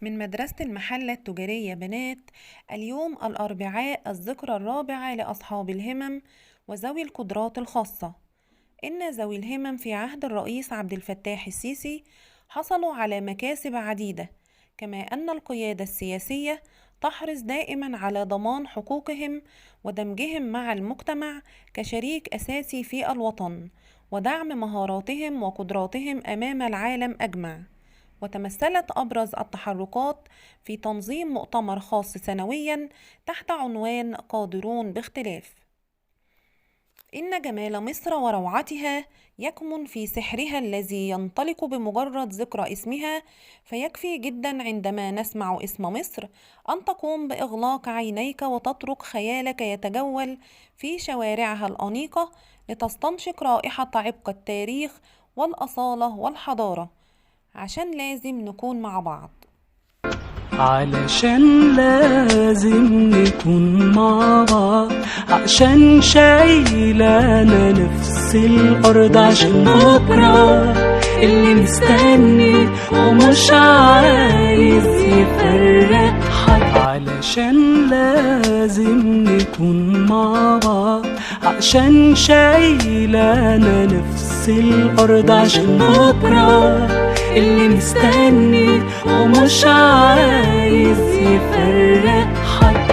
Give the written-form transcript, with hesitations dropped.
من مدرسة المحلة التجارية بنات. اليوم الأربعاء، الذكرى الرابعة لأصحاب الهمم وذوي القدرات الخاصة. إن ذوي الهمم في عهد الرئيس عبد الفتاح السيسي حصلوا على مكاسب عديدة، كما أن القيادة السياسية تحرص دائما على ضمان حقوقهم ودمجهم مع المجتمع كشريك أساسي في الوطن، ودعم مهاراتهم وقدراتهم أمام العالم أجمع. وتمثلت أبرز التحركات في تنظيم مؤتمر خاص سنويا تحت عنوان قادرون باختلاف. إن جمال مصر وروعتها يكمن في سحرها الذي ينطلق بمجرد ذكر اسمها، فيكفي جدا عندما نسمع اسم مصر أن تقوم بإغلاق عينيك وتترك خيالك يتجول في شوارعها الأنيقة لتستنشق رائحة عبق التاريخ والأصالة والحضارة، عشان لازم نكون مع بعض. علشان لازم نكون مع بعض، عشان شايلانا نفس الأرض، عشان بكرة اللي مستني ومش عايز يفرق حد. علشان لازم نكون مع بعض، عشان شايلانا نفس الأرض، عشان بكرة اللي مستني ومش عايز يفرق حد.